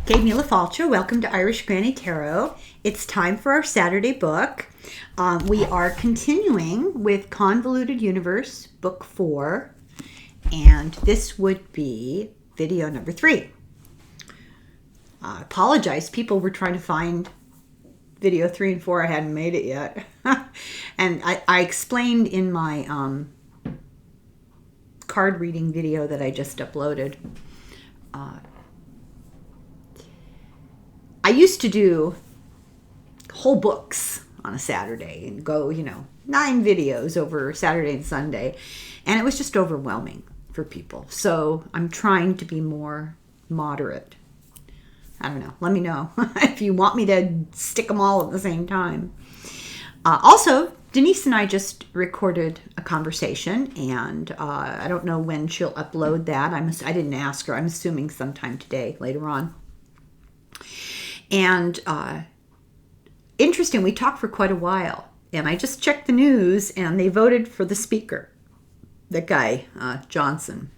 Kate Mila Falcha, welcome to Irish Granny Tarot. It's time for our Saturday book. We are continuing with Convoluted Universe, Book 4, and this would be video number 3. I apologize, people were trying to find video 3 and 4. I hadn't made it yet. And I explained in my card reading video that I just uploaded. I used to do whole books on a Saturday and go, 9 videos over Saturday and Sunday. And it was just overwhelming for people. So I'm trying to be more moderate. I don't know. Let me know if you want me to stick them all at the same time. Also, Denise and I just recorded a conversation, and I don't know when she'll upload that. I didn't ask her. I'm assuming sometime today, later on. And interesting, we talked for quite a while, and I just checked the news, and they voted for the speaker, that guy, Johnson.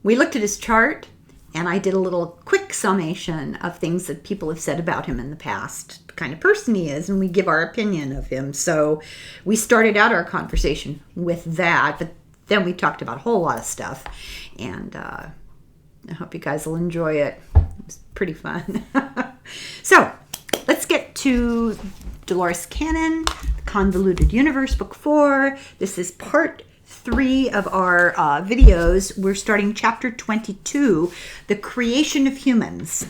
We looked at his chart, and I did a little quick summation of things that people have said about him in the past, the kind of person he is, and we give our opinion of him. So we started out our conversation with that, but then we talked about a whole lot of stuff, and I hope you guys will enjoy it. It was pretty fun. So let's get to Dolores Cannon, Convoluted Universe, Book 4. This is part 3 of our videos. We're starting chapter 22, The Creation of Humans.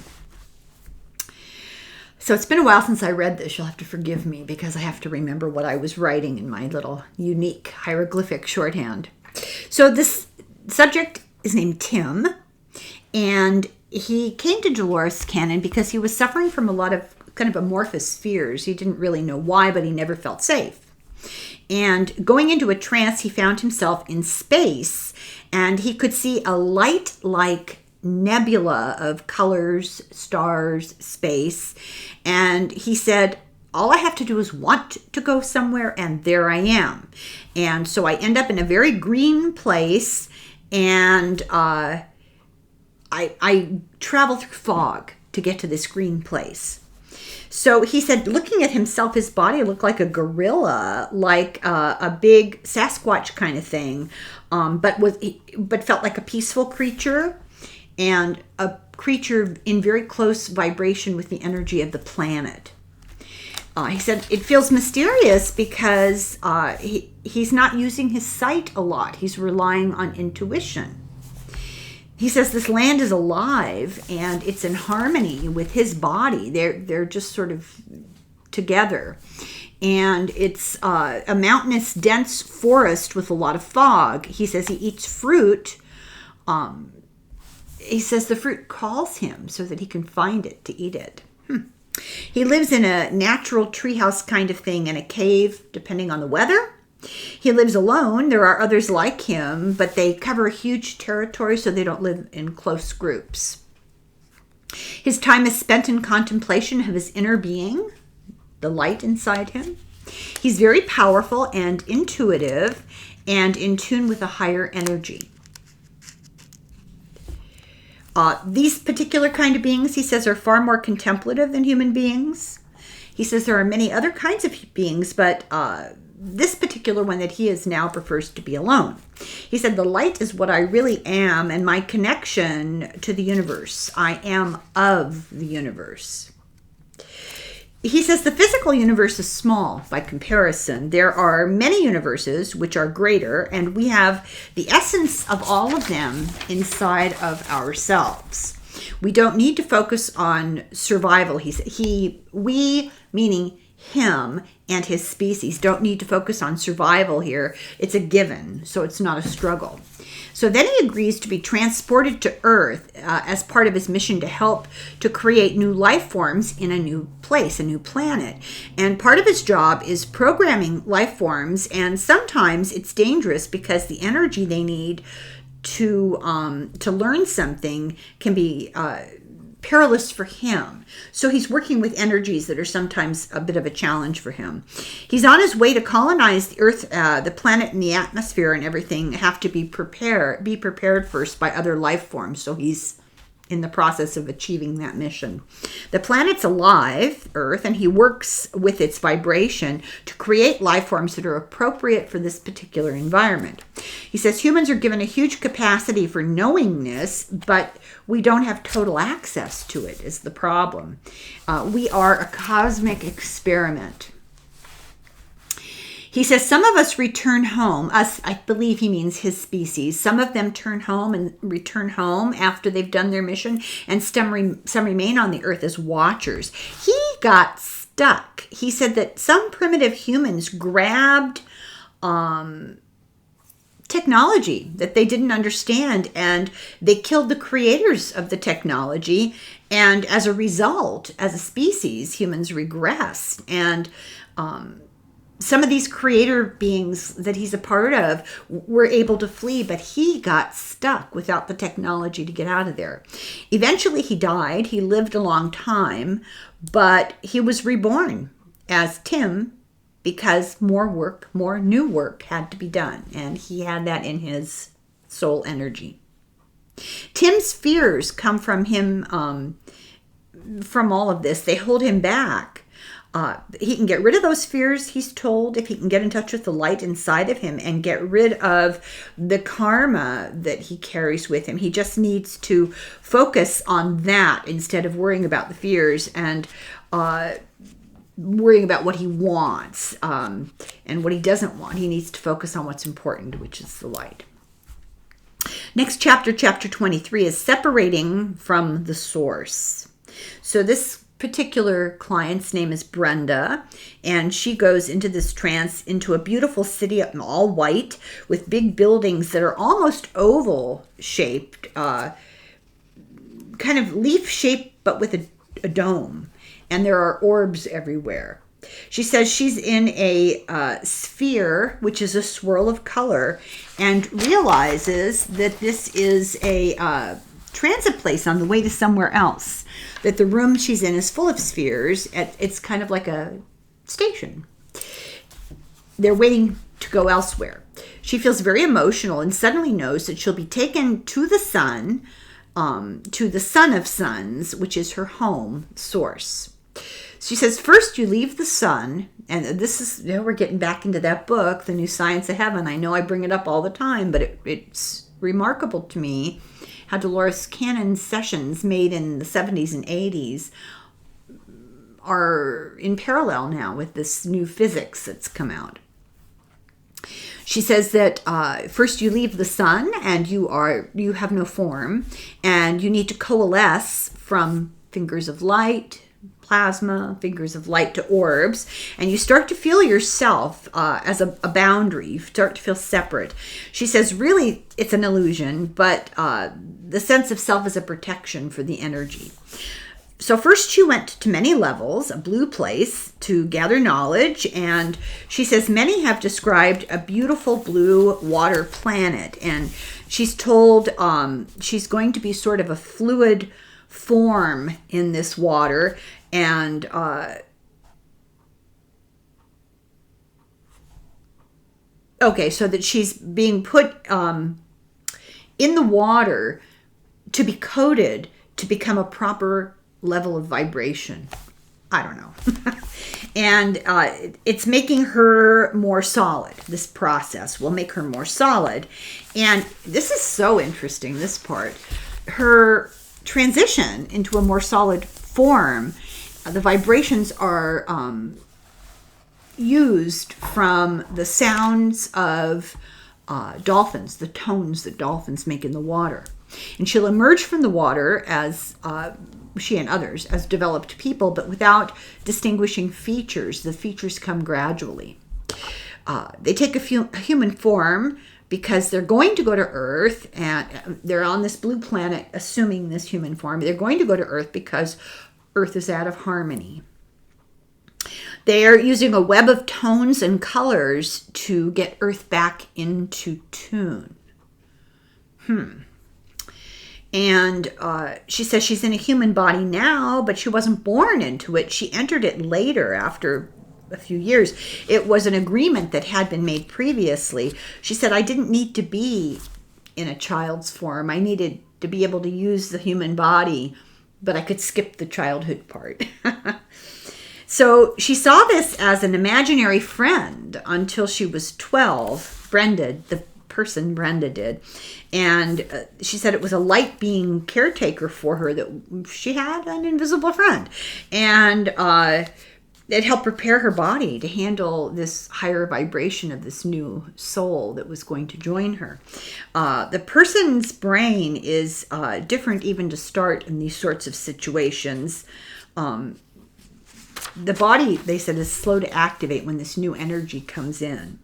So it's been a while since I read this. You'll have to forgive me because I have to remember what I was writing in my little unique hieroglyphic shorthand. So this subject is named Tim, and he came to Dolores Cannon because he was suffering from a lot of kind of amorphous fears. He didn't really know why, but he never felt safe. And going into a trance, he found himself in space, and he could see a light-like nebula of colors, stars, space. And he said, all I have to do is want to go somewhere, and there I am. And so I end up in a very green place, and I travel through fog to get to this green place. So he said, looking at himself, his body looked like a gorilla, like a big Sasquatch kind of thing, but felt like a peaceful creature and a creature in very close vibration with the energy of the planet. He said it feels mysterious because he's not using his sight a lot. He's relying on intuition. He says this land is alive and it's in harmony with his body. They're just sort of together. And it's a mountainous, dense forest with a lot of fog. He says he eats fruit. He says the fruit calls him so that he can find it to eat it. He lives in a natural treehouse kind of thing in a cave, depending on the weather. He lives alone. There are others like him, but they cover a huge territory, so they don't live in close groups. His time is spent in contemplation of his inner being, the light inside him. He's very powerful and intuitive and in tune with a higher energy. These particular kind of beings, he says, are far more contemplative than human beings. He says there are many other kinds of beings, but this particular one that he is now prefers to be alone. He said, the light is what I really am and my connection to the universe. I am of the universe. He says the physical universe is small by comparison. There are many universes which are greater, and we have the essence of all of them inside of ourselves. We don't need to focus on survival. He said, we, meaning him and his species, don't need to focus on survival here. It's a given, so it's not a struggle. So then he agrees to be transported to Earth as part of his mission to help to create new life forms in a new place, a new planet. And part of his job is programming life forms, and sometimes it's dangerous because the energy they need to learn something can be perilous for him. So he's working with energies that are sometimes a bit of a challenge for him. He's on his way to colonize the Earth, the planet and the atmosphere and everything have to be prepared first by other life forms. So he's in the process of achieving that mission. The planet's alive, Earth, and he works with its vibration to create life forms that are appropriate for this particular environment. He says humans are given a huge capacity for knowingness, but we don't have total access to it is the problem. We are a cosmic experiment. He says some of us return home. Us, I believe he means his species. Some of them return home after they've done their mission, and some remain on the earth as watchers. He got stuck. He said that some primitive humans grabbed technology that they didn't understand, and they killed the creators of the technology. And as a result, as a species, humans regress. And some of these creator beings that he's a part of were able to flee, but he got stuck without the technology to get out of there. Eventually he died. He lived a long time, but he was reborn as Tim because more new work had to be done. And he had that in his soul energy. Tim's fears come from him, from all of this. They hold him back. He can get rid of those fears, he's told, if he can get in touch with the light inside of him and get rid of the karma that he carries with him. He just needs to focus on that instead of worrying about the fears and worrying about what he wants and what he doesn't want. He needs to focus on what's important, which is the light. Next chapter, chapter 23, is separating from the source. So this particular client's name is Brenda, and she goes into this trance into a beautiful city all white with big buildings that are almost oval shaped, kind of leaf shaped but with a dome, and there are orbs everywhere. She says she's in a sphere, which is a swirl of color, and realizes that this is a transit place on the way to somewhere else, that the room she's in is full of spheres. It's kind of like a station. They're waiting to go elsewhere. She feels very emotional and suddenly knows that she'll be taken to the sun of suns, which is her home source. She says, first you leave the sun, and this is, we're getting back into that book, The New Science of Heaven. I know I bring it up all the time, but it's remarkable to me how Dolores Cannon's sessions made in the 70s and 80s are in parallel now with this new physics that's come out. She says that first you leave the sun and you have no form, and you need to coalesce from fingers of light, plasma, fingers of light to orbs, and you start to feel yourself as a boundary. You start to feel separate. She says really it's an illusion, but the sense of self is a protection for the energy. So first she went to many levels, a blue place, to gather knowledge, and she says many have described a beautiful blue water planet, and she's told she's going to be sort of a fluid form in this water, and so that she's being put in the water to be coated to become a proper level of vibration. I don't know. And it's making her more solid. This process will make her more solid. And this is so interesting, this part. Her transition into a more solid form, the vibrations are used from the sounds of dolphins, the tones that dolphins make in the water. And she'll emerge from the water as she and others as developed people, but without distinguishing features. The features come gradually. They take a human form because they're going to go to Earth, and they're on this blue planet assuming this human form. They're going to go to Earth because Earth is out of harmony. They are using a web of tones and colors to get Earth back into tune. And she says she's in a human body now, but she wasn't born into it. She entered it later, after a few years. It was an agreement that had been made previously. She said, I didn't need to be in a child's form. I needed to be able to use the human body, but I could skip the childhood part. So she saw this as an imaginary friend until she was 12. Brenda, the person Brenda did. And she said it was a light being caretaker for her, that she had an invisible friend. And it helped prepare her body to handle this higher vibration of this new soul that was going to join her. The person's brain is different even to start in these sorts of situations. The body, they said, is slow to activate when this new energy comes in.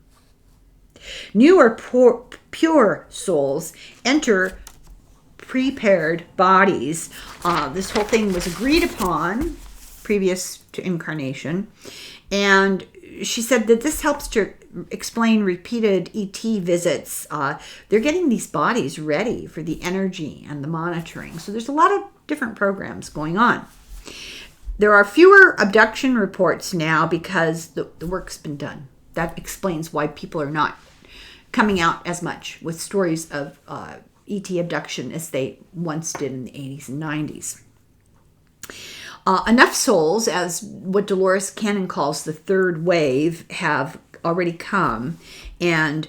New or pure souls enter prepared bodies. This whole thing was agreed upon previous to incarnation. And she said that this helps to explain repeated ET visits. They're getting these bodies ready for the energy and the monitoring. So there's a lot of different programs going on. There are fewer abduction reports now because the work's been done. That explains why people are not coming out as much with stories of ET abduction as they once did in the 80s and 90s. Enough souls, as what Dolores Cannon calls the third wave, have already come, and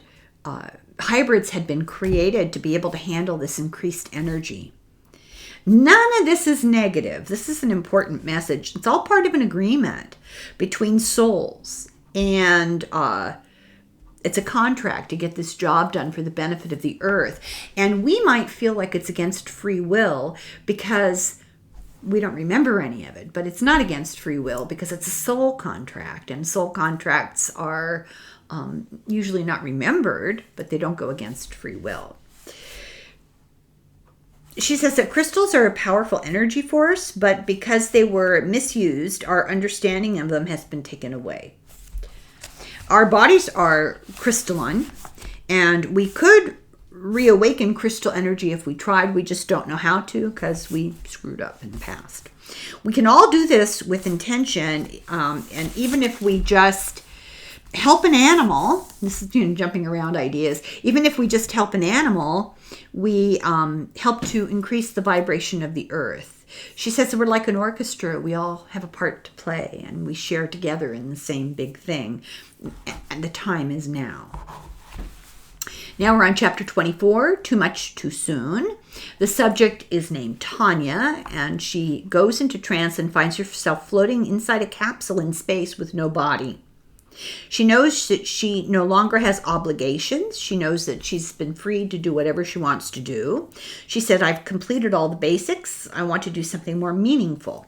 hybrids had been created to be able to handle this increased energy. None of this is negative. This is an important message. It's all part of an agreement between souls, and it's a contract to get this job done for the benefit of the earth. And we might feel like it's against free will because we don't remember any of it, but it's not against free will because it's a soul contract, and soul contracts are usually not remembered, but they don't go against free will. She says that crystals are a powerful energy force, but because they were misused, our understanding of them has been taken away. Our bodies are crystalline, and we could reawaken crystal energy if we tried. We just don't know how to because we screwed up in the past. We can all do this with intention, and even if we just help an animal, this is jumping around ideas, even if we just help an animal, we help to increase the vibration of the earth. She says that we're like an orchestra. We all have a part to play, and we share together in the same big thing. And the time is now. Now we're on chapter 24, Too Much Too Soon. The subject is named Tanya, and she goes into trance and finds herself floating inside a capsule in space with no body. She knows that she no longer has obligations. She knows that she's been freed to do whatever she wants to do. She said, I've completed all the basics. I want to do something more meaningful.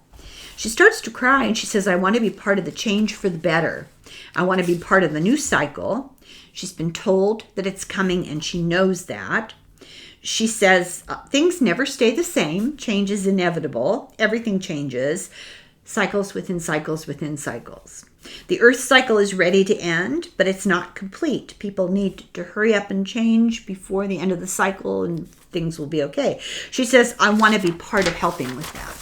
She starts to cry, and she says, I want to be part of the change for the better. I want to be part of the new cycle. She's been told that it's coming, and she knows that. She says, things never stay the same. Change is inevitable. Everything changes. Cycles within cycles within cycles. The Earth cycle is ready to end, but it's not complete. People need to hurry up and change before the end of the cycle, and things will be okay. She says, I want to be part of helping with that.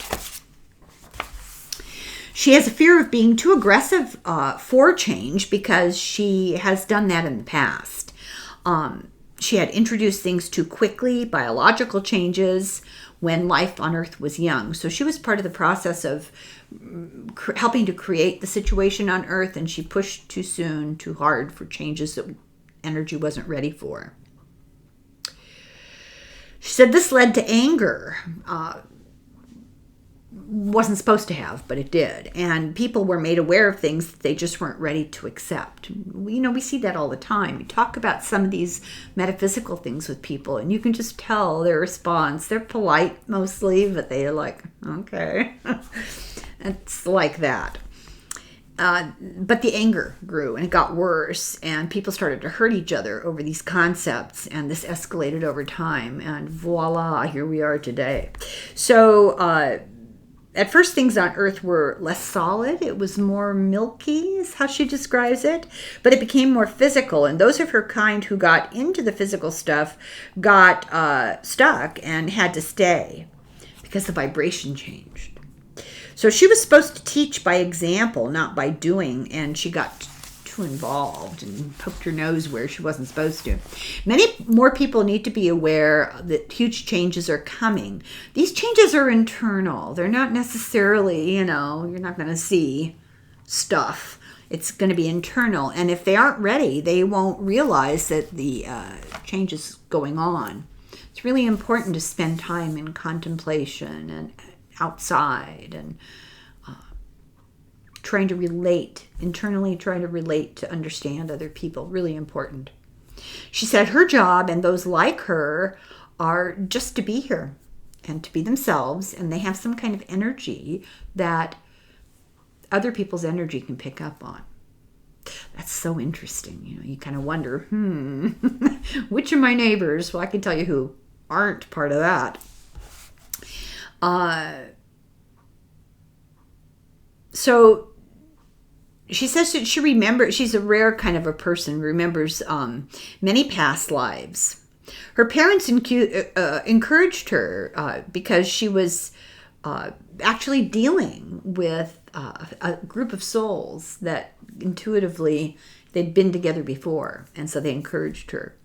She has a fear of being too aggressive for change because she has done that in the past. She had introduced things too quickly, biological changes, when life on Earth was young. So she was part of the process of helping to create the situation on Earth, and she pushed too soon, too hard for changes that energy wasn't ready for. She said this led to anger. Wasn't supposed to have, but it did. And people were made aware of things that they just weren't ready to accept. We see that all the time. You talk about some of these metaphysical things with people, and you can just tell their response. They're polite mostly, but they're like, okay. It's like that. But the anger grew, and it got worse, and people started to hurt each other over these concepts, and this escalated over time, and voila, here we are today. So, at first, things on Earth were less solid. It was more milky, is how she describes it. But it became more physical. And those of her kind who got into the physical stuff got stuck and had to stay because the vibration changed. So she was supposed to teach by example, not by doing. And she got too involved and poked her nose where she wasn't supposed to. Many more people need to be aware that huge changes are coming. These changes are internal. They're not necessarily, you're not going to see stuff. It's going to be internal. And if they aren't ready, they won't realize that the change is going on. It's really important to spend time in contemplation and outside and trying to relate, internally trying to relate to understand other people. Really important. She said her job and those like her are just to be here and to be themselves, and they have some kind of energy that other people's energy can pick up on. That's so interesting. You kind of wonder, which of my neighbors? Well, I can tell you who aren't part of that. So she says that she remembers, she's a rare kind of a person, remembers many past lives. Her parents encouraged her because she was actually dealing with a group of souls that intuitively they'd been together before, and so they encouraged her.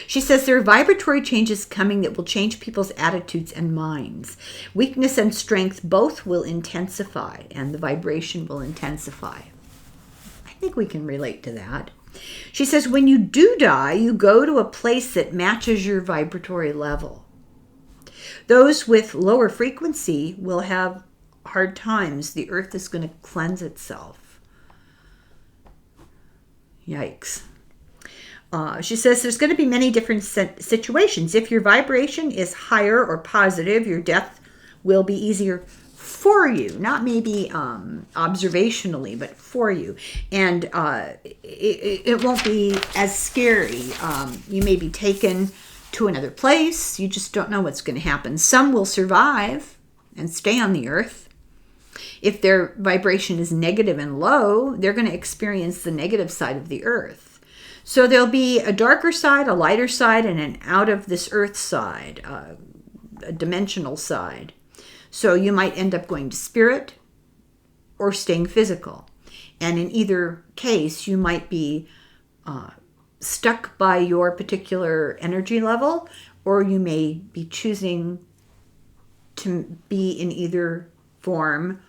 She says there are vibratory changes coming that will change people's attitudes and minds. Weakness and strength both will intensify, and the vibration will intensify. I think we can relate to that. She says when you do die, you go to a place that matches your vibratory level. Those with lower frequency will have hard times. The earth is going to cleanse itself. Yikes. She says there's going to be many different situations. If your vibration is higher or positive, your death will be easier for you. Not maybe observationally, but for you. And it won't be as scary. You may be taken to another place. You just don't know what's going to happen. Some will survive and stay on the earth. If their vibration is negative and low, they're going to experience the negative side of the earth. So there'll be a darker side, a lighter side, and an out of this earth side, a dimensional side. So you might end up going to spirit or staying physical. And in either case, you might be stuck by your particular energy level, or you may be choosing to be in either form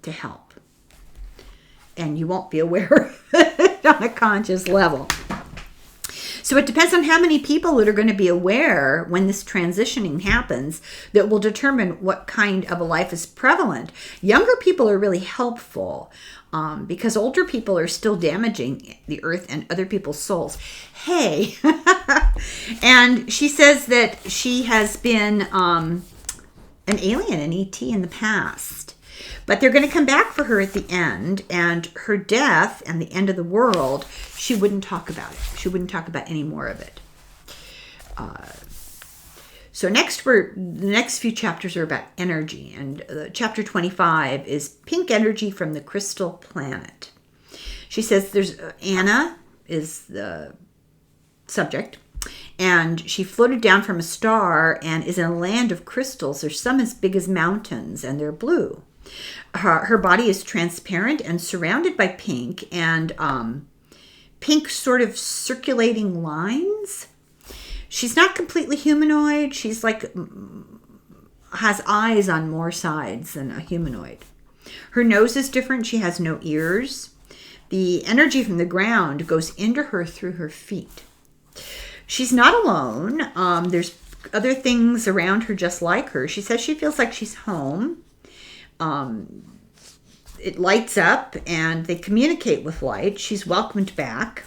to help. And you won't be aware of it on a conscious level. So it depends on how many people that are going to be aware when this transitioning happens that will determine what kind of a life is prevalent. Younger people are really helpful because older people are still damaging the earth and other people's souls. Hey! And she says that she has been an alien, an ET in the past. But they're going to come back for her at the end, and her death and the end of the world, she wouldn't talk about it. She wouldn't talk about any more of it. So the next few chapters are about energy, and chapter 25 is pink energy from the crystal planet. She says there's Anna is the subject, and she floated down from a star and is in a land of crystals. There's some as big as mountains, and they're blue. Her body is transparent and surrounded by pink, and pink sort of circulating lines. She's not completely humanoid. She's like has eyes on more sides than a humanoid. Her nose is different. She has no ears. The energy from the ground goes into her through her feet. She's not alone. There's other things around her just like her. She says she feels like she's home. It lights up and they communicate with light. She's welcomed back.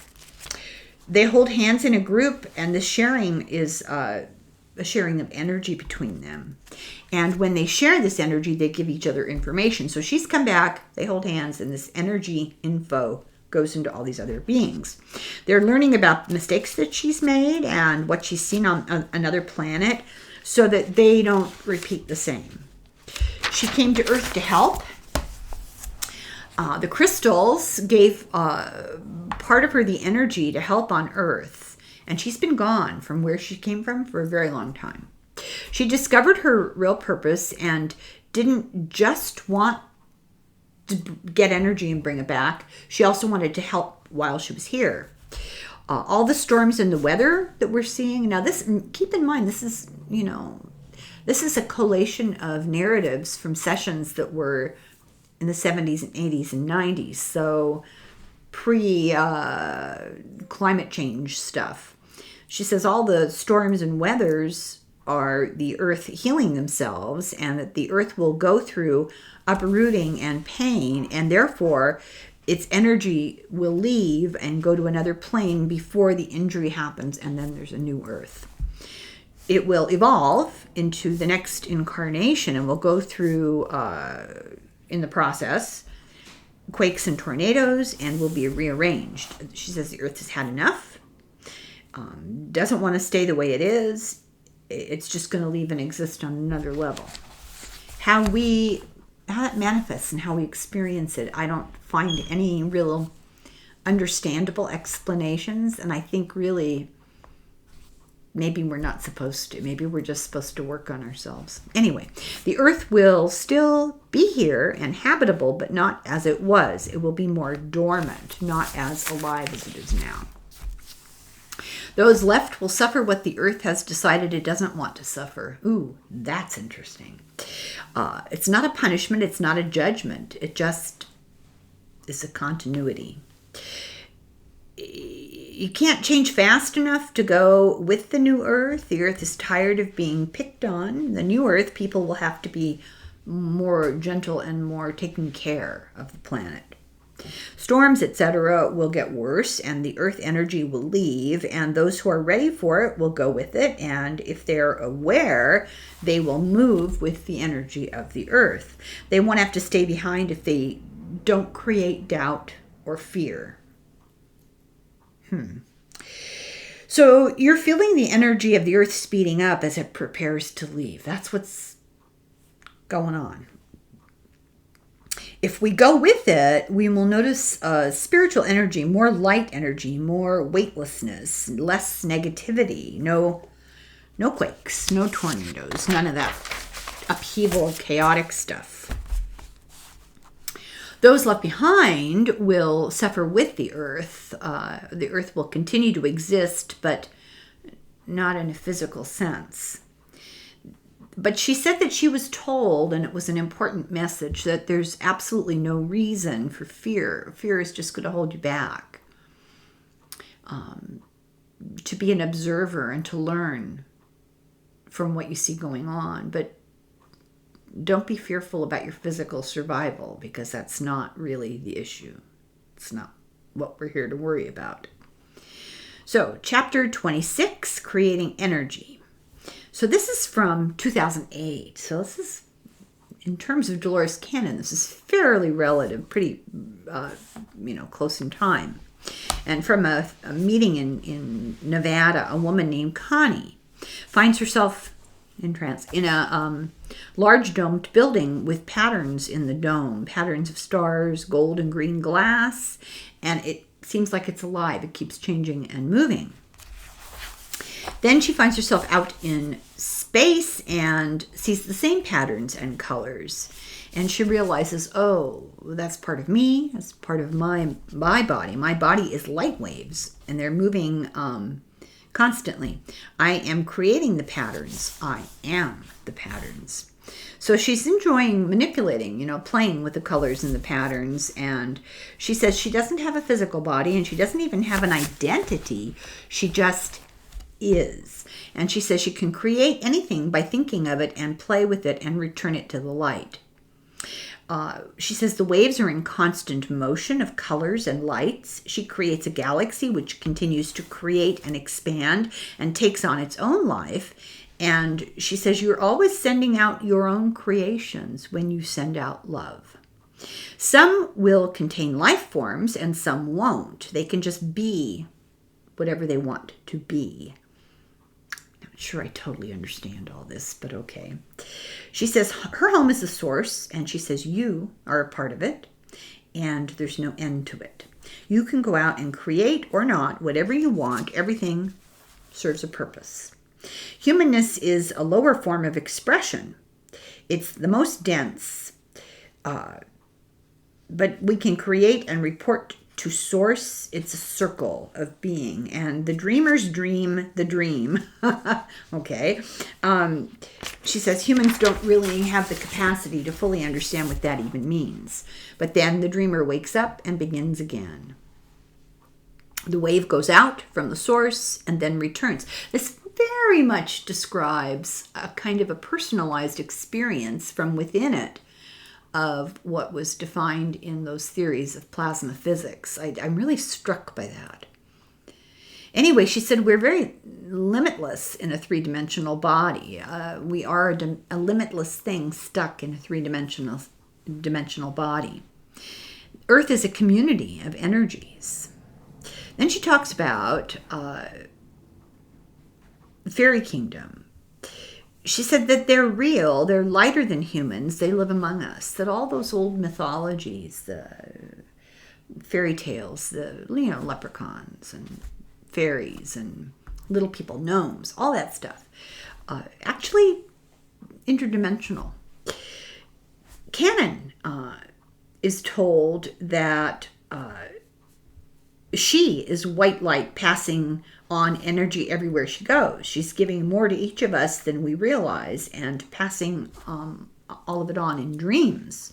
They hold hands in a group, and the sharing is a sharing of energy between them. And when they share this energy, they give each other information. So she's come back, they hold hands, and this energy info goes into all these other beings. They're learning about mistakes that she's made and what she's seen on another planet so that they don't repeat the same. She came to Earth to help. The crystals gave part of her the energy to help on Earth, and she's been gone from where she came from for a very long time. She discovered her real purpose and didn't just want to get energy and bring it back. She also wanted to help while she was here. All the storms and the weather that we're seeing now, this, keep in mind, this is a collation of narratives from sessions that were in the 70s and 80s and 90s, so pre-climate change stuff. She says all the storms and weathers are the earth healing themselves, and that the earth will go through uprooting and pain, and therefore its energy will leave and go to another plane before the injury happens, and then there's a new earth. It will evolve into the next incarnation and will go through, in the process, quakes and tornadoes, and will be rearranged. She says the earth has had enough, doesn't want to stay the way it is. It's just going to leave and exist on another level. How that manifests and how we experience it, I don't find any real understandable explanations, and I think really maybe we're not supposed to. Maybe we're just supposed to work on ourselves. Anyway, the earth will still be here and habitable, but not as it was. It will be more dormant, not as alive as it is now. Those left will suffer what the earth has decided it doesn't want to suffer. Ooh, that's interesting. It's not a punishment. It's not a judgment. It just is a continuity. You can't change fast enough to go with the new earth. The earth is tired of being picked on. The new earth, people will have to be more gentle and more taking care of the planet. Storms, etc., will get worse, and the earth energy will leave, and those who are ready for it will go with it, and if they're aware, they will move with the energy of the earth. They won't have to stay behind if they don't create doubt or fear. So you're feeling the energy of the earth speeding up as it prepares to leave. That's what's going on. If we go with it, we will notice spiritual energy, more light energy, more weightlessness, less negativity, no quakes, no tornadoes, none of that upheaval, chaotic stuff. Those left behind will suffer with the earth. The earth will continue to exist, but not in a physical sense. But she said that she was told, and it was an important message, that there's absolutely no reason for fear. Fear is just going to hold you back. To be an observer and to learn from what you see going on. But don't be fearful about your physical survival, because that's not really the issue. It's not what we're here to worry about. So, chapter 26, Creating Energy. So this is from 2008. So this is, in terms of Dolores Cannon, this is fairly relative, pretty, close in time. And from a meeting in Nevada, a woman named Connie finds herself in trance in a large domed building with patterns in the dome, patterns of stars, gold and green glass, and it seems like it's alive. It keeps changing and moving. Then she finds herself out in space and sees the same patterns and colors. And she realizes, oh, that's part of me. That's part of my body. My body is light waves, and they're moving constantly. I am creating the patterns. I am the patterns. So she's enjoying manipulating, playing with the colors and the patterns. And she says she doesn't have a physical body, and she doesn't even have an identity. She just is. And she says she can create anything by thinking of it and play with it and return it to the light. She says the waves are in constant motion of colors and lights. She creates a galaxy which continues to create and expand and takes on its own life. And she says you're always sending out your own creations when you send out love. Some will contain life forms and some won't. They can just be whatever they want to be. Not sure I totally understand all this, but okay. She says her home is the source, and she says you are a part of it, and there's no end to it. You can go out and create or not whatever you want. Everything serves a purpose. Humanness is a lower form of expression. It's the most dense, but we can create and report To source, it's a circle of being, and the dreamers dream the dream. Okay. She says humans don't really have the capacity to fully understand what that even means. But then the dreamer wakes up and begins again. The wave goes out from the source and then returns. This very much describes a kind of a personalized experience from within it of what was defined in those theories of plasma physics. I'm really struck by that. Anyway, she said we're very limitless in a three-dimensional body. We are a limitless thing stuck in a three-dimensional body. Earth is a community of energies. Then she talks about the fairy kingdom. She said that they're real, they're lighter than humans, they live among us, that all those old mythologies, the fairy tales, the leprechauns and fairies and little people, gnomes, all that stuff, actually interdimensional. Cannon is told that she is white light passing on energy everywhere she goes. She's giving more to each of us than we realize and passing all of it on in dreams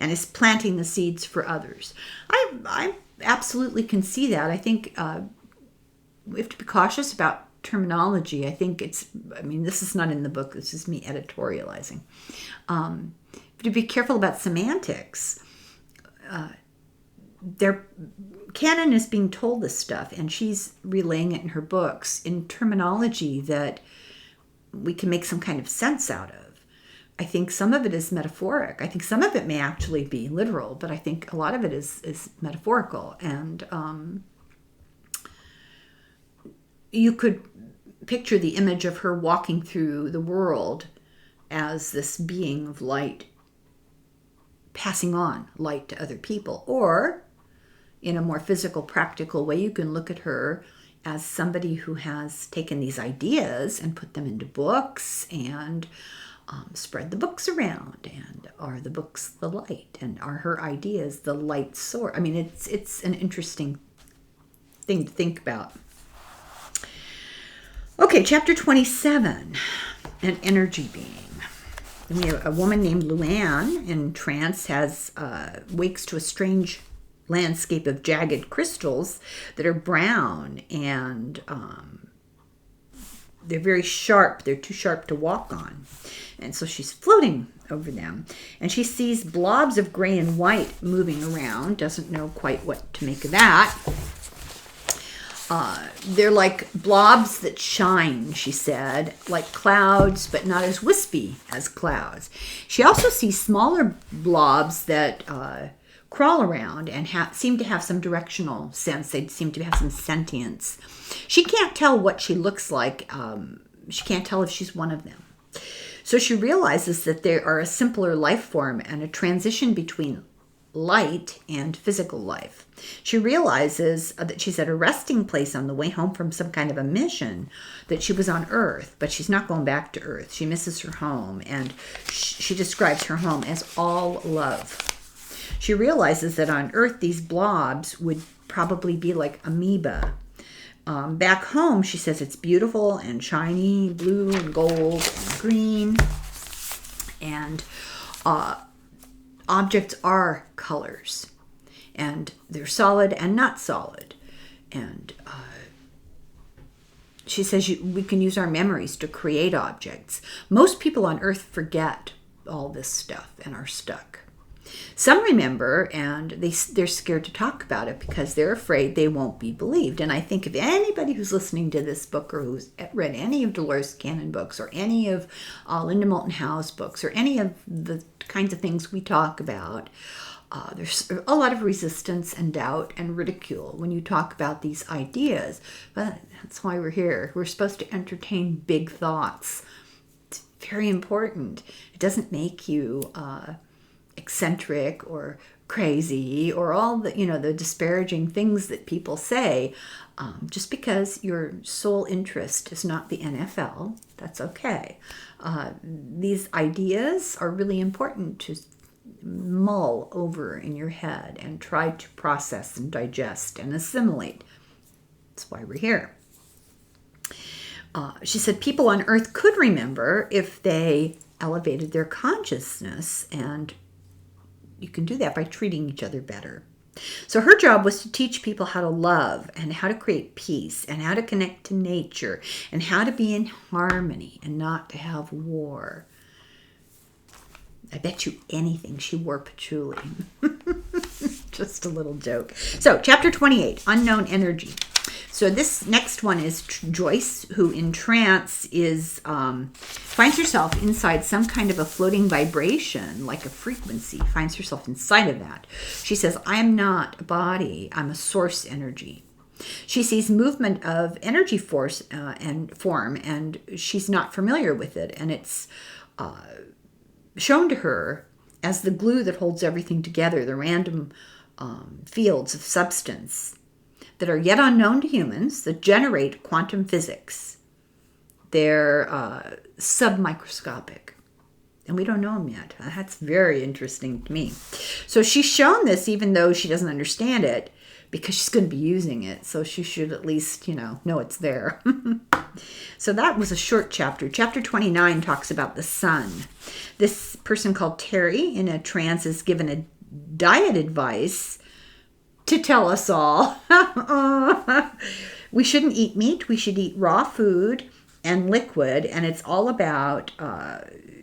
and is planting the seeds for others. I absolutely can see that. I think we have to be cautious about terminology. I think this is not in the book. This is me editorializing. To be careful about semantics. Cannon is being told this stuff, and she's relaying it in her books in terminology that we can make some kind of sense out of. I think some of it is metaphoric. I think some of it may actually be literal, but I think a lot of it is metaphorical. And you could picture the image of her walking through the world as this being of light, passing on light to other people. Or in a more physical, practical way, you can look at her as somebody who has taken these ideas and put them into books and spread the books around. And are the books the light? And are her ideas the light source? I mean, it's an interesting thing to think about. Okay, chapter 27, an energy being. And we have a woman named Luann in trance, wakes to a strange landscape of jagged crystals that are brown, and they're very sharp. They're too sharp to walk on. And so she's floating over them, and she sees blobs of gray and white moving around, doesn't know quite what to make of that. They're like blobs that shine, she said, like clouds, but not as wispy as clouds. She also sees smaller blobs that crawl around and seem to have some directional sense. They seem to have some sentience. She can't tell what she looks like. She can't tell if she's one of them. So she realizes that they are a simpler life form and a transition between light and physical life. She realizes that she's at a resting place on the way home from some kind of a mission, that she was on Earth, but she's not going back to Earth. She misses her home, and she describes her home as all love. She realizes that on Earth, these blobs would probably be like amoeba. Back home, she says it's beautiful and shiny, blue and gold and green, and objects are colors, and they're solid and not solid. And she says we can use our memories to create objects. Most people on Earth forget all this stuff and are stuck. Some remember, and they're scared to talk about it because they're afraid they won't be believed. And I think if anybody who's listening to this book, or who's read any of Dolores Cannon books, or any of Linda Moulton Howe's books, or any of the kinds of things we talk about, there's a lot of resistance and doubt and ridicule when you talk about these ideas. But that's why we're here. We're supposed to entertain big thoughts. It's very important. It doesn't make you eccentric or crazy or all the disparaging things that people say. Just because your sole interest is not the NFL, that's okay. These ideas are really important to mull over in your head and try to process and digest and assimilate. That's why we're here. She said people on Earth could remember if they elevated their consciousness, and you can do that by treating each other better. So her job was to teach people how to love and how to create peace and how to connect to nature and how to be in harmony and not to have war. I bet you anything she wore patchouli. Just a little joke. So chapter 28, Unknown Energy. So this next one is Joyce, who in trance finds herself inside some kind of a floating vibration, like a frequency, finds herself inside of that. She says, I am not a body, I'm a source energy. She sees movement of energy force and form, and she's not familiar with it, and it's shown to her as the glue that holds everything together, the random fields of substance that are yet unknown to humans that generate quantum physics. They're submicroscopic, and we don't know them yet. That's very interesting to me. So she's shown this even though she doesn't understand it, because she's going to be using it, so she should at least, know it's there. So that was a short chapter. Chapter 29 talks about the sun. This person called Terry in a trance is given a diet advice to tell us all. We shouldn't eat meat. We should eat raw food and liquid, and it's all about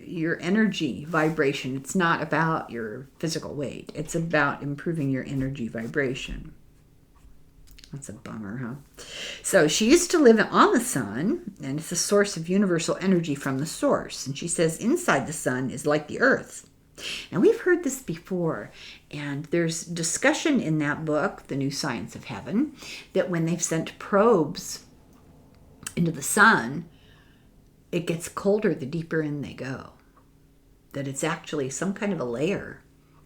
your energy vibration. It's not about your physical weight. It's about improving your energy vibration. That's a bummer, huh? So she used to live on the sun, and it's a source of universal energy from the source. And she says inside the sun is like the earth. And we've heard this before, and there's discussion in that book, The New Science of Heaven, that when they've sent probes into the sun, it gets colder the deeper in they go. That it's actually some kind of a layer,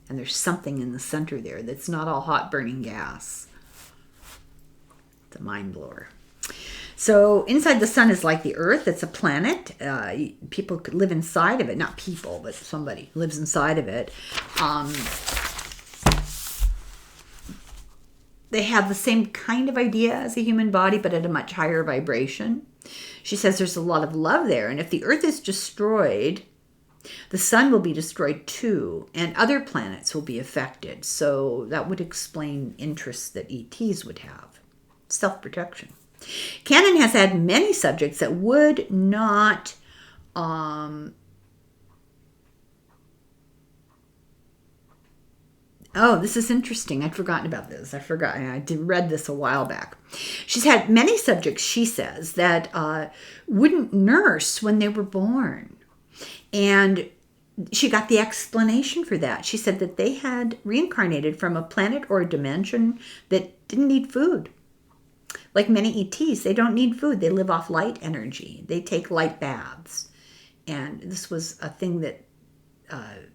and there's something in the center there that's not all hot burning gas. It's a mind blower. So inside the sun is like the earth. It's a planet. People could live inside of it. Not people, but somebody lives inside of it. They have the same kind of idea as a human body, but at a much higher vibration. She says there's a lot of love there. And if the earth is destroyed, the sun will be destroyed too, and other planets will be affected. So that would explain interests that ETs would have. Self-protection. Cannon has had many subjects that would not this is interesting. I'd forgotten about this. I read this a while back. She's had many subjects, she says, that wouldn't nurse when they were born. And she got the explanation for that. She said that they had reincarnated from a planet or a dimension that didn't need food. Like many ETs, they don't need food. They live off light energy. They take light baths. And this was a thing that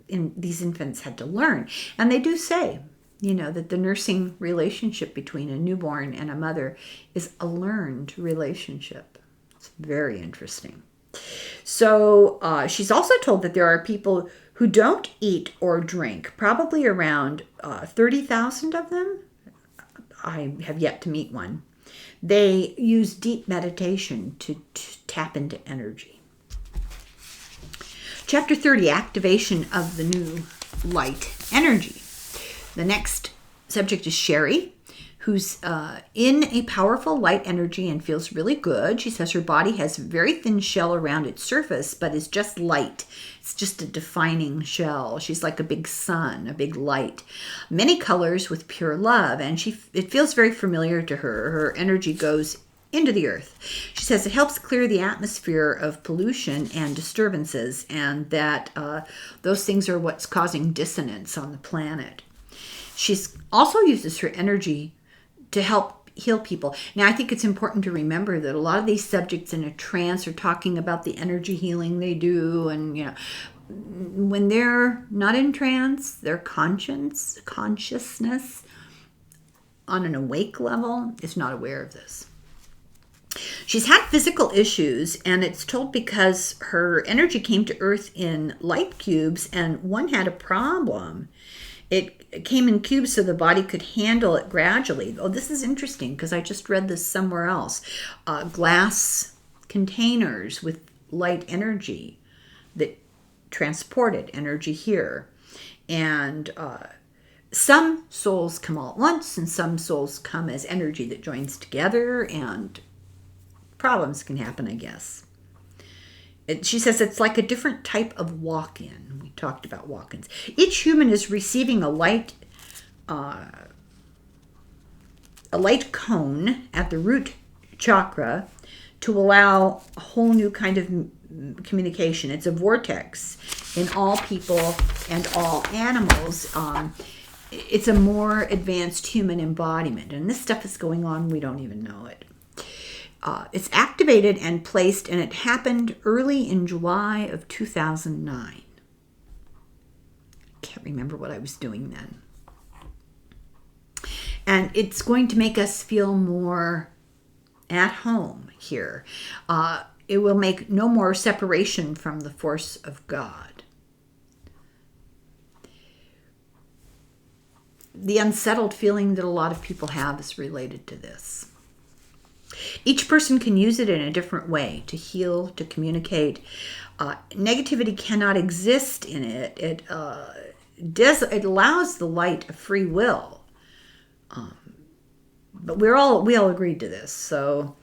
these infants had to learn. And they do say, that the nursing relationship between a newborn and a mother is a learned relationship. It's very interesting. So she's also told that there are people who don't eat or drink, probably around 30,000 of them. I have yet to meet one. They use deep meditation to tap into energy. Chapter 30, Activation of the New Light Energy. The next subject is Sherry, who's in a powerful light energy and feels really good. She says her body has a very thin shell around its surface, but is just light. It's just a defining shell. She's like a big sun, a big light. Many colors with pure love, and it feels very familiar to her. Her energy goes into the earth. She says it helps clear the atmosphere of pollution and disturbances, and that those things are what's causing dissonance on the planet. She's also uses her energy to help heal people. Now, I think it's important to remember that a lot of these subjects in a trance are talking about the energy healing they do, and when they're not in trance, their consciousness on an awake level is not aware of this. She's had physical issues, and it's told because her energy came to Earth in light cubes, and one had a problem. It came in cubes so the body could handle it gradually. Oh, this is interesting because I just read this somewhere else. Glass containers with light energy that transported energy here. And some souls come all at once, and some souls come as energy that joins together, and problems can happen, I guess. She says it's like a different type of walk-in. We talked about walk-ins. Each human is receiving a light cone at the root chakra to allow a whole new kind of communication. It's a vortex in all people and all animals. It's a more advanced human embodiment, and this stuff is going on. We don't even know it. It's activated and placed, and it happened early in July of 2009. Can't remember what I was doing then. And it's going to make us feel more at home here. It will make no more separation from the force of God. The unsettled feeling that a lot of people have is related to this. Each person can use it in a different way to heal, to communicate. Negativity cannot exist in it. It allows the light a free will. But we all agreed to this. So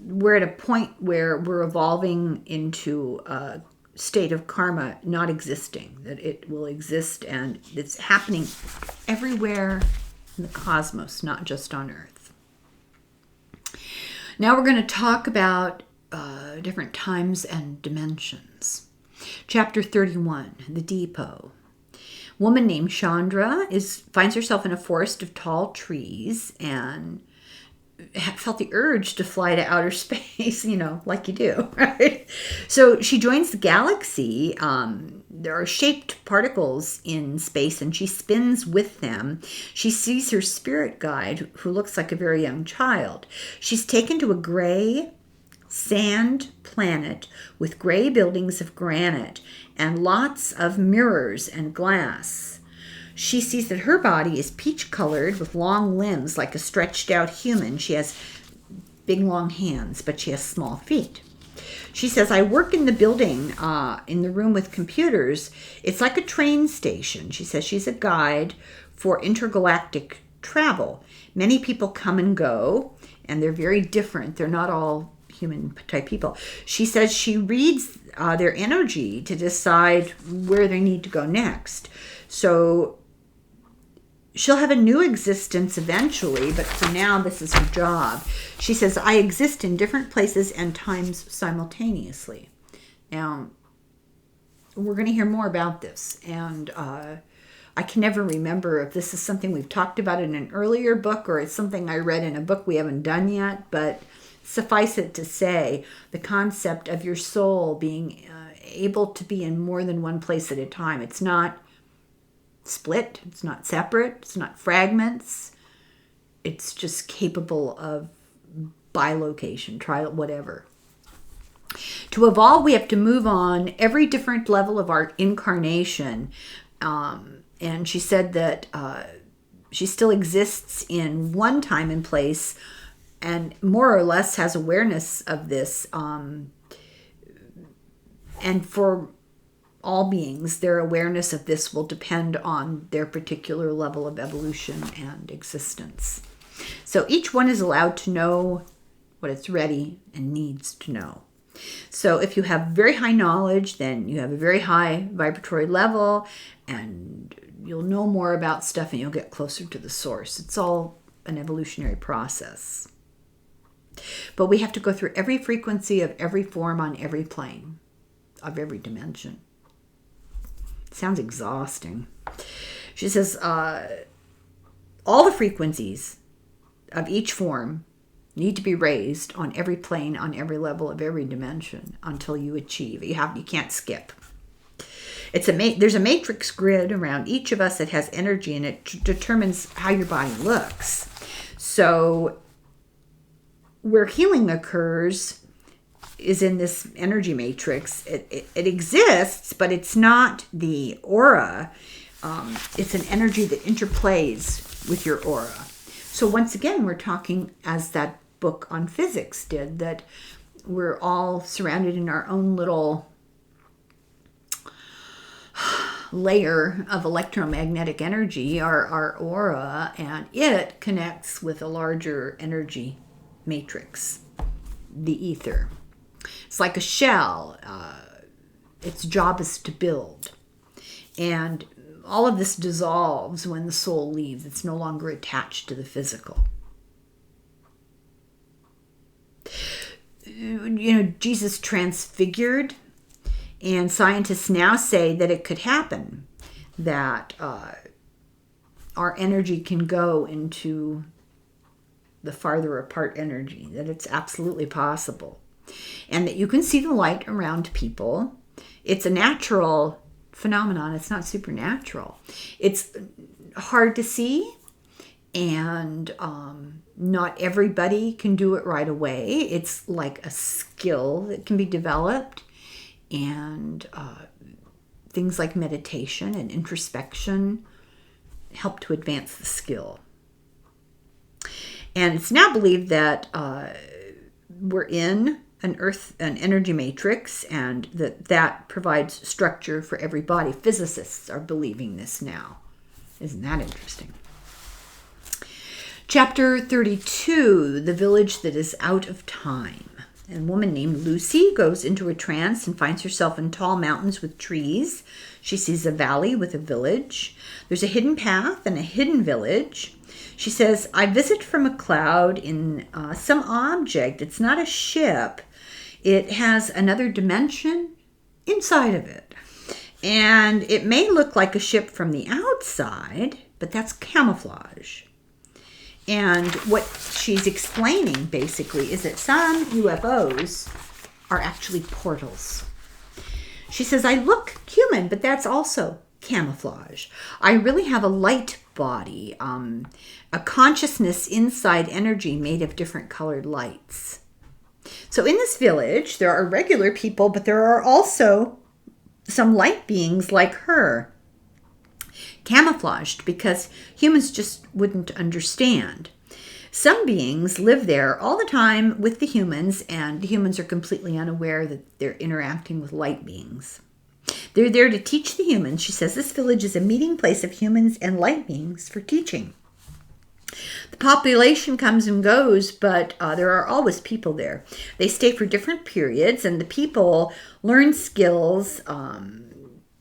we're at a point where we're evolving into a state of karma not existing, that it will exist, and it's happening everywhere in the cosmos, not just on Earth. Now we're going to talk about different times and dimensions. Chapter 31, The Depot. Woman named Chandra finds herself in a forest of tall trees and felt the urge to fly to outer space, like you do, right? So she joins the galaxy. There are shaped particles in space, and she spins with them. She sees her spirit guide, who looks like a very young child. She's taken to a gray sand planet with gray buildings of granite and lots of mirrors and glass. She sees that her body is peach-colored with long limbs like a stretched-out human. She has big, long hands, but she has small feet. She says, I work in the building, in the room with computers. It's like a train station. She says she's a guide for intergalactic travel. Many people come and go, and they're very different. They're not all human-type people. She says she reads their energy to decide where they need to go next. So she'll have a new existence eventually, but for now, this is her job. She says, I exist in different places and times simultaneously. Now, we're going to hear more about this, and I can never remember if this is something we've talked about in an earlier book or it's something I read in a book we haven't done yet, but suffice it to say, the concept of your soul being able to be in more than one place at a time. It's not split, it's not separate, it's not fragments. It's just capable of bilocation, whatever. To evolve, we have to move on every different level of our incarnation. And she said that she still exists in one time and place and more or less has awareness of this. And for all beings, their awareness of this will depend on their particular level of evolution and existence. So each one is allowed to know what it's ready and needs to know. So if you have very high knowledge, then you have a very high vibratory level, and you'll know more about stuff and you'll get closer to the source. It's all an evolutionary process. But we have to go through every frequency of every form on every plane of every dimension. Sounds exhausting. She says, all the frequencies of each form need to be raised on every plane, on every level of every dimension until you achieve. You can't skip. There's a matrix grid around each of us that has energy, and it determines how your body looks. So where healing occurs is in this energy matrix. It exists, but it's not the aura. It's an energy that interplays with your aura. So once again, we're talking, as that book on physics did, that we're all surrounded in our own little layer of electromagnetic energy, our aura, and it connects with a larger energy matrix, the ether. It's like a shell. Its job is to build. And all of this dissolves when the soul leaves. It's no longer attached to the physical. Jesus transfigured, and scientists now say that it could happen, that our energy can go into the farther apart energy, that it's absolutely possible, and that you can see the light around people. It's a natural phenomenon. It's not supernatural. It's hard to see, and not everybody can do it right away. It's like a skill that can be developed, and things like meditation and introspection help to advance the skill. And it's now believed that we're in an energy matrix, and that provides structure for every body. Physicists are believing this now. Isn't that interesting? Chapter 32, The Village That Is Out of Time. A woman named Lucy goes into a trance and finds herself in tall mountains with trees. She sees a valley with a village. There's a hidden path and a hidden village. She says, I visit from a cloud in some object. It's not a ship. It has another dimension inside of it. And it may look like a ship from the outside, but that's camouflage. And what she's explaining, basically, is that some UFOs are actually portals. She says, I look human, but that's also camouflage. I really have a light body, a consciousness inside energy made of different colored lights. So in this village, there are regular people, but there are also some light beings like her, camouflaged because humans just wouldn't understand. Some beings live there all the time with the humans, and the humans are completely unaware that they're interacting with light beings. They're there to teach the humans. She says this village is a meeting place of humans and light beings for teaching. The population comes and goes, but there are always people there. They stay for different periods, and the people learn skills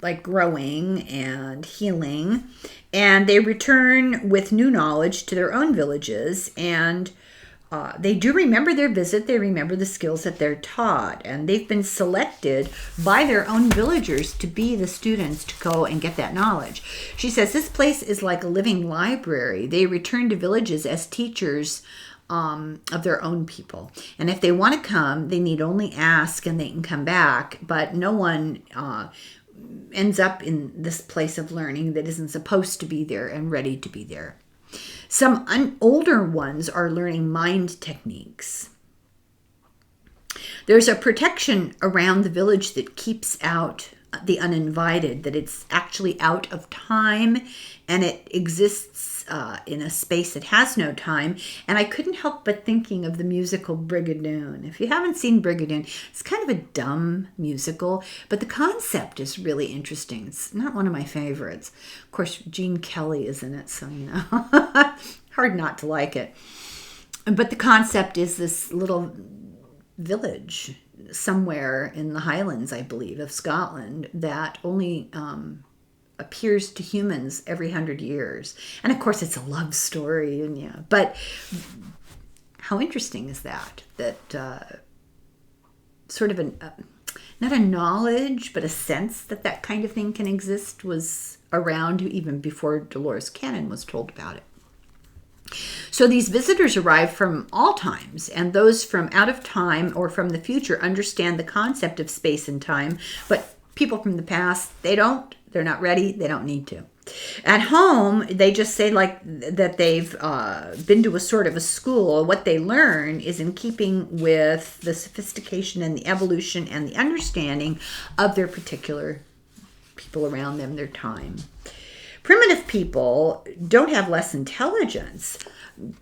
like growing and healing, and they return with new knowledge to their own villages, and they do remember their visit. They remember the skills that they're taught, and they've been selected by their own villagers to be the students to go and get that knowledge. She says this place is like a living library. They return to villages as teachers of their own people, and if they want to come, they need only ask and they can come back, but no one ends up in this place of learning that isn't supposed to be there and ready to be there. Some older ones are learning mind techniques. There's a protection around the village that keeps out the uninvited, that it's actually out of time and it exists in a space that has no time. And I couldn't help but thinking of the musical Brigadoon. If you haven't seen Brigadoon, it's kind of a dumb musical, but the concept is really interesting. It's not one of my favorites. Of course, Gene Kelly is in it, so hard not to like it. But the concept is this little village somewhere in the Highlands, I believe, of Scotland that only appears to humans every 100 years. And of course, it's a love story, and but how interesting is that? That sort of not a knowledge, but a sense that kind of thing can exist was around even before Dolores Cannon was told about it. So these visitors arrive from all times, and those from out of time or from the future understand the concept of space and time, but people from the past, they don't. They're not ready. They don't need to. At home, they just say like that they've been to a sort of a school. What they learn is in keeping with the sophistication and the evolution and the understanding of their particular people around them, their time. Primitive people don't have less intelligence.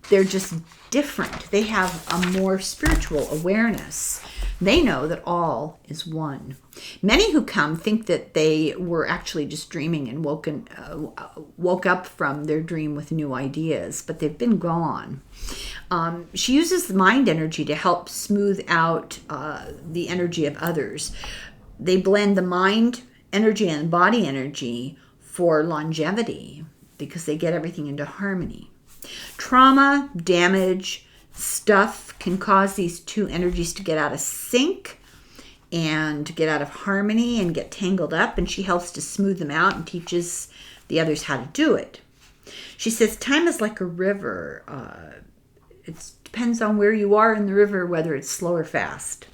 They're just different. They have a more spiritual awareness. They know that all is one. Many who come think that they were actually just dreaming and woke up from their dream with new ideas, but they've been gone. She uses the mind energy to help smooth out the energy of others. They blend the mind energy and body energy for longevity because they get everything into harmony. Trauma, damage, stuff can cause these two energies to get out of sync and get out of harmony and get tangled up, and she helps to smooth them out and teaches the others how to do it. She says time is like a river. It depends on where you are in the river, whether it's slow or fast.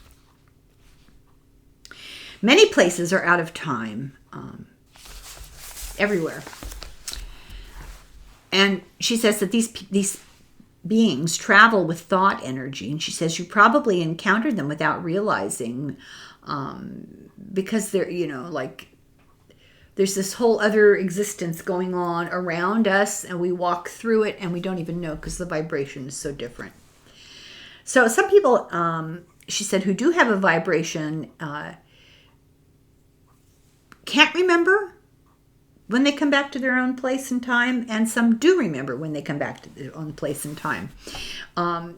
Many places are out of time, everywhere. And she says that these beings travel with thought energy, and she says you probably encountered them without realizing, because they're, like there's this whole other existence going on around us, and we walk through it and we don't even know because the vibration is so different. So some people, she said, who do have a vibration can't remember when they come back to their own place and time, and some do remember when they come back to their own place and time.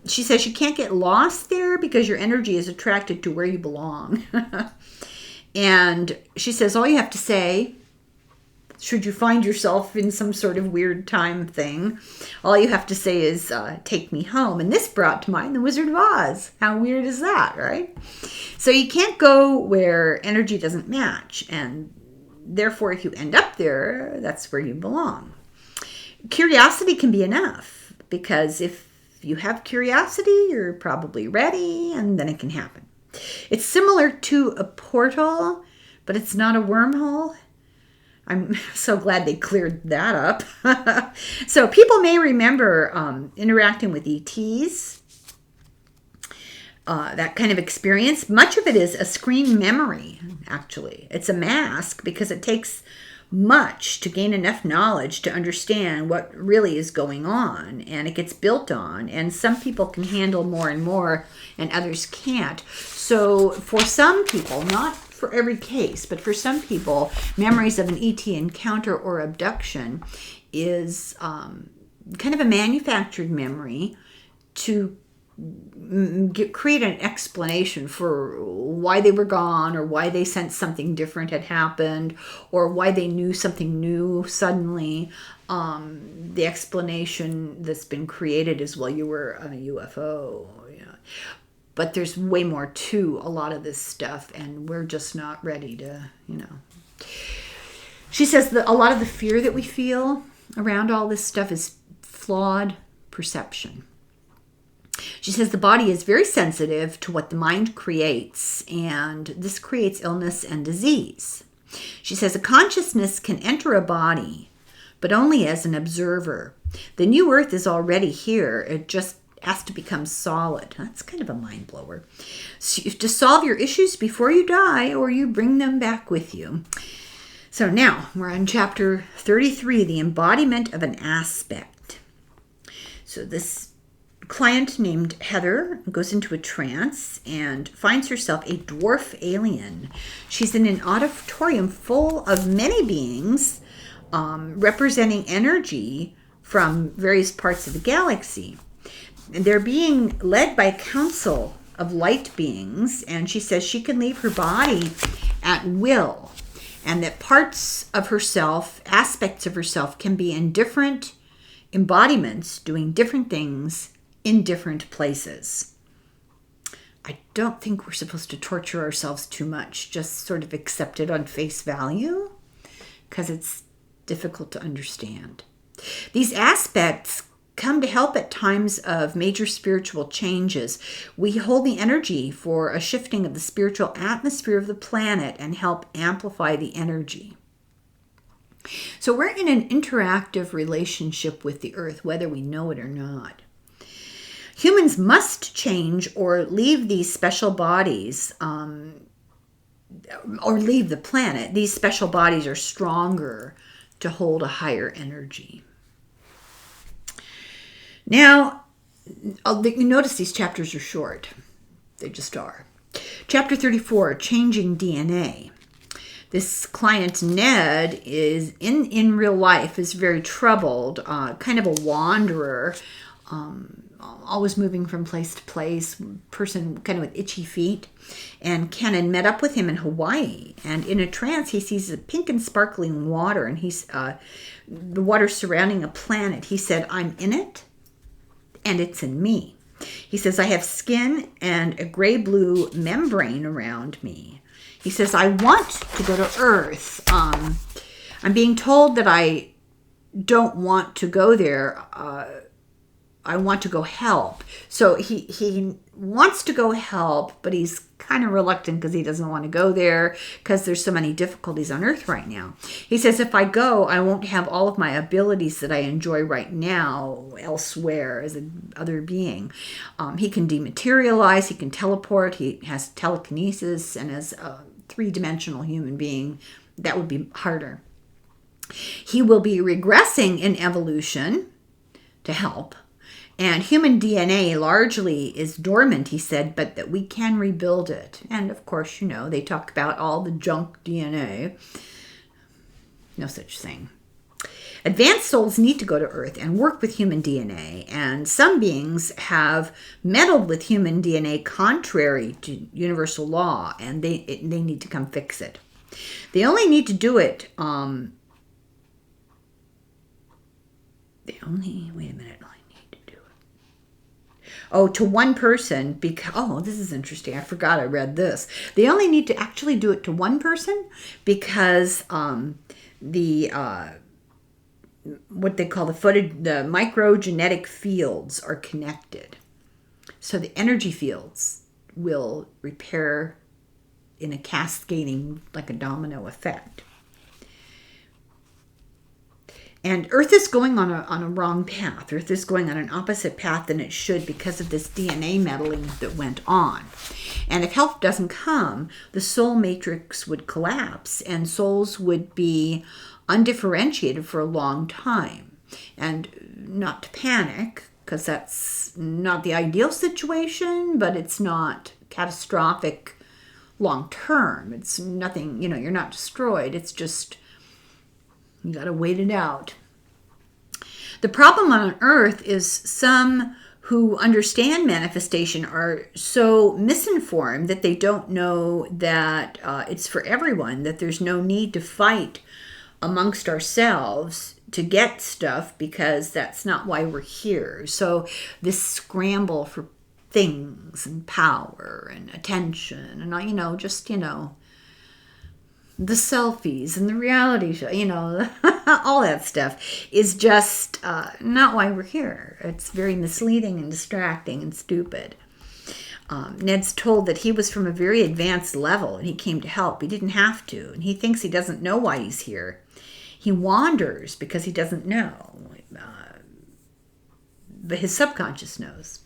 She says you can't get lost there because your energy is attracted to where you belong. And she says all you have to say, should you find yourself in some sort of weird time thing, all you have to say is, take me home. And this brought to mind the Wizard of Oz. How weird is that, right? So you can't go where energy doesn't match, and therefore, if you end up there, that's where you belong. Curiosity can be enough, because if you have curiosity, you're probably ready, and then it can happen. It's similar to a portal, but it's not a wormhole. I'm so glad they cleared that up. So people may remember interacting with ETs, that kind of experience. Much of it is a screen memory, actually. It's a mask because it takes much to gain enough knowledge to understand what really is going on, and it gets built on, and some people can handle more and more and others can't. So for some people, not for every case, but for some people, memories of an ET encounter or abduction is kind of a manufactured memory to create an explanation for why they were gone, or why they sensed something different had happened, or why they knew something new suddenly. The explanation that's been created is, well, you were on a UFO. But there's way more to a lot of this stuff, and we're just not ready to, She says that a lot of the fear that we feel around all this stuff is flawed perception. She says the body is very sensitive to what the mind creates, and this creates illness and disease. She says a consciousness can enter a body, but only as an observer. The new earth is already here. It just has to become solid. That's kind of a mind blower. So you have to solve your issues before you die, or you bring them back with you. So now we're on chapter 33, the embodiment of an aspect. So this client named Heather goes into a trance and finds herself a dwarf alien. She's in an auditorium full of many beings representing energy from various parts of the galaxy. And they're being led by a council of light beings, and she says she can leave her body at will, and that parts of herself, aspects of herself, can be in different embodiments doing different things in different places. I don't think we're supposed to torture ourselves too much, just sort of accept it on face value, because it's difficult to understand. These aspects come to help at times of major spiritual changes. We hold the energy for a shifting of the spiritual atmosphere of the planet and help amplify the energy. So we're in an interactive relationship with the earth, whether we know it or not. Humans must change or leave these special bodies, or leave the planet. These special bodies are stronger to hold a higher energy. Now, you notice these chapters are short. They just are. Chapter 34, Changing DNA. This client, Ned, is in real life is very troubled, kind of a wanderer, always moving from place to place, person kind of with itchy feet. And Cannon met up with him in Hawaii, and in a trance he sees a pink and sparkling water, and he's the water surrounding a planet. He said, "I'm in it, and it's in me." He says, "I have skin and a gray-blue membrane around me." He says, "I want to go to Earth. I'm being told that I don't want to go there. I want to go help." So he wants to go help, but he's kind of reluctant because he doesn't want to go there because there's so many difficulties on Earth right now. He says, "If I go, I won't have all of my abilities that I enjoy right now elsewhere as an other being." He can dematerialize, he can teleport, he has telekinesis, and as a three-dimensional human being, that would be harder. He will be regressing in evolution to help. And human DNA largely is dormant, he said, but that we can rebuild it. And of course, they talk about all the junk DNA. No such thing. Advanced souls need to go to Earth and work with human DNA. And some beings have meddled with human DNA contrary to universal law, and they need to come fix it. They only need to do it. To one person, because, this is interesting. I forgot I read this. They only need to actually do it to one person because what they call the microgenetic fields are connected. So the energy fields will repair in a cascading, like a domino effect. And Earth is going on a wrong path. Earth is going on an opposite path than it should because of this DNA meddling that went on. And if help doesn't come, the soul matrix would collapse and souls would be undifferentiated for a long time. And not to panic, because that's not the ideal situation, but it's not catastrophic long term. It's nothing, you're not destroyed. It's just, you got to wait it out. The problem on Earth is some who understand manifestation are so misinformed that they don't know that it's for everyone, that there's no need to fight amongst ourselves to get stuff because that's not why we're here. So this scramble for things and power and attention and, the selfies and the reality show, all that stuff is just not why we're here. It's very misleading and distracting and stupid. Ned's told that he was from a very advanced level and he came to help. He didn't have to, and he thinks he doesn't know why he's here. He wanders because he doesn't know, but his subconscious knows.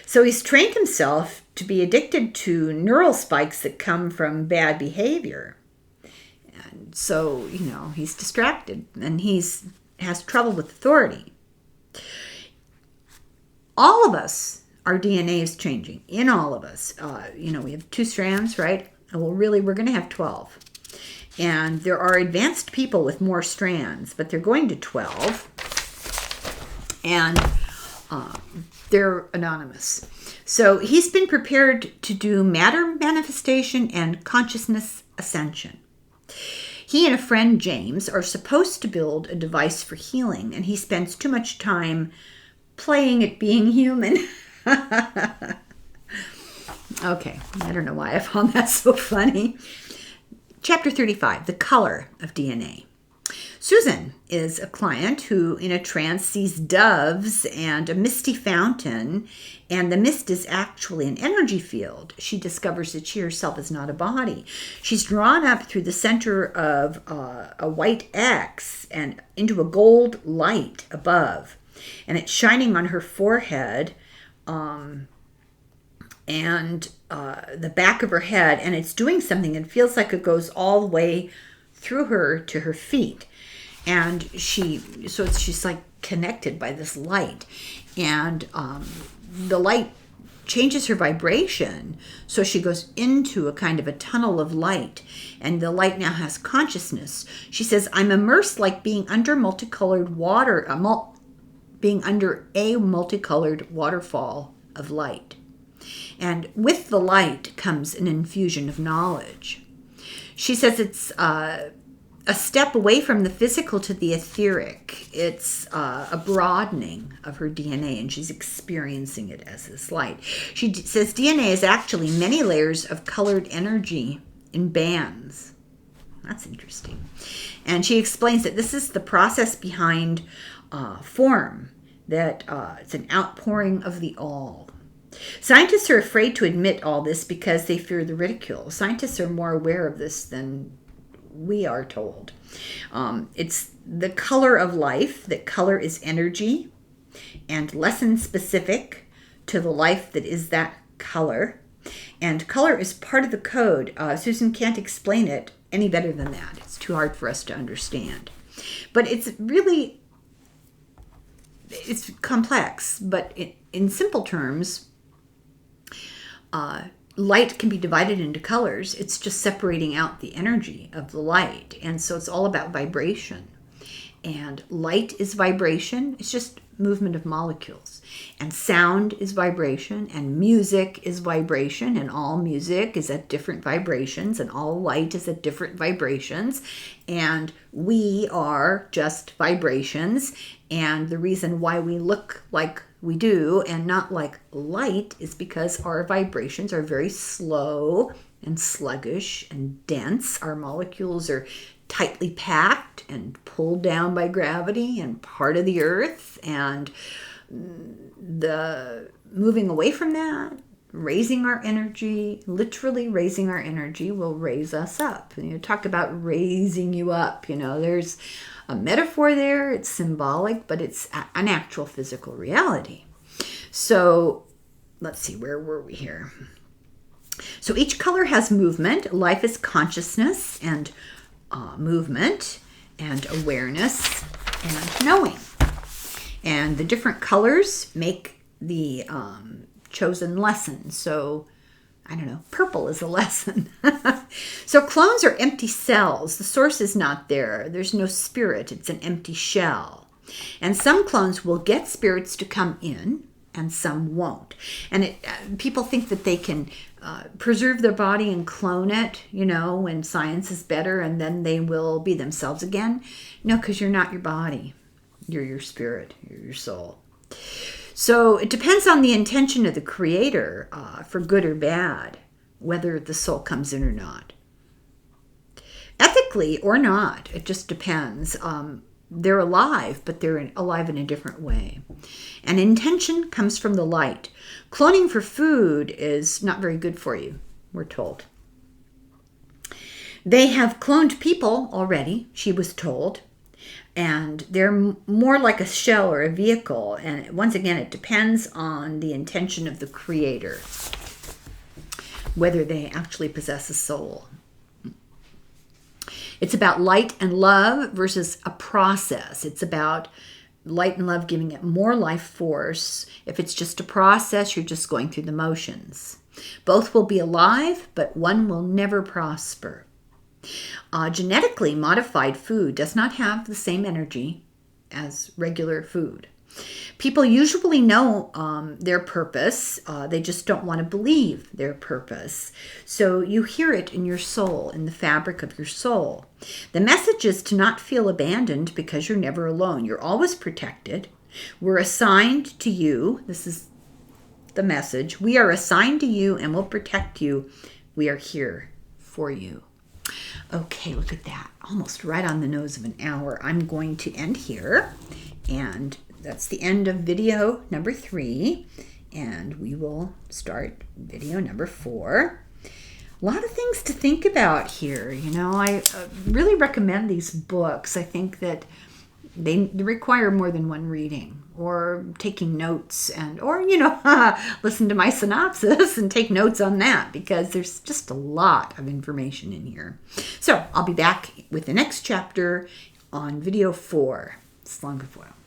So he's trained himself to be addicted to neural spikes that come from bad behavior. And so, he's distracted and has trouble with authority. All of us, our DNA is changing in all of us. We have 2 strands, right? Well, really, we're going to have 12. And there are advanced people with more strands, but they're going to 12. And they're anonymous. So he's been prepared to do matter manifestation and consciousness ascension. He and a friend, James, are supposed to build a device for healing, and he spends too much time playing at being human. Okay, I don't know why I found that so funny. Chapter 35, the color of DNA. Susan is a client who, in a trance, sees doves and a misty fountain, and the mist is actually an energy field. She discovers that she herself is not a body. She's drawn up through the center of a white X and into a gold light above, and it's shining on her forehead and the back of her head, and it's doing something. It feels like it goes all the way through her to her feet. And she's like connected by this light, and the light changes her vibration, so she goes into a kind of a tunnel of light, and the light now has consciousness. She says, I'm immersed like being under multicolored water, being under a multicolored waterfall of light. And with the light comes an infusion of knowledge. She says it's a step away from the physical to the etheric. It's a broadening of her DNA, and she's experiencing it as this light. She says DNA is actually many layers of colored energy in bands. That's interesting. And she explains that this is the process behind form, that it's an outpouring of the all. Scientists are afraid to admit all this because they fear the ridicule. Scientists are more aware of this than we are told. It's the color of life, that color is energy and lesson specific to the life that is that color. And color is part of the code. Susan can't explain it any better than that. It's too hard for us to understand. But it's complex, but in simple terms, light can be divided into colors. It's just separating out the energy of the light. And so it's all about vibration. And light is vibration. It's just movement of molecules. And sound is vibration. And music is vibration. And all music is at different vibrations. And all light is at different vibrations. And we are just vibrations. And the reason why we look like we do and not like light is because our vibrations are very slow and sluggish and dense. Our molecules are tightly packed and pulled down by gravity and part of the earth. And the moving away from that, raising our energy, literally raising our energy, will raise us up. And you talk about raising you up. There's a metaphor there. It's symbolic, but it's an actual physical reality. So let's see, where were we here? So each color has movement. Life is consciousness and movement and awareness and knowing. And the different colors make the chosen lesson. So, I don't know, purple is a lesson. So clones are empty cells. The source is not there. There's no spirit. It's an empty shell. And some clones will get spirits to come in, and some won't. And people think that they can preserve their body and clone it, when science is better, and then they will be themselves again. No, because you're not your body. You're your spirit. You're your soul. So it depends on the intention of the creator, for good or bad, whether the soul comes in or not. Ethically or not, it just depends. They're alive, but they're alive in a different way. And intention comes from the light. Cloning for food is not very good for you, we're told. They have cloned people already, she was told. And they're more like a shell or a vehicle. And once again, it depends on the intention of the creator, whether they actually possess a soul. It's about light and love versus a process. It's about light and love giving it more life force. If it's just a process, you're just going through the motions. Both will be alive, but one will never prosper. Genetically modified food does not have the same energy as regular food. People usually know their purpose. They just don't want to believe their purpose. So you hear it in your soul, in the fabric of your soul. The message is to not feel abandoned because you're never alone. You're always protected. We're assigned to you. This is the message. We are assigned to you and will protect you. We are here for you. Okay, look at that. Almost right on the nose of an hour. I'm going to end here. And that's the end of video number 3. And we will start video number 4. A lot of things to think about here. I really recommend these books. I think that they require more than one reading or taking notes or listen to my synopsis and take notes on that, because there's just a lot of information in here. So I'll be back with the next chapter on video 4. So long, good while.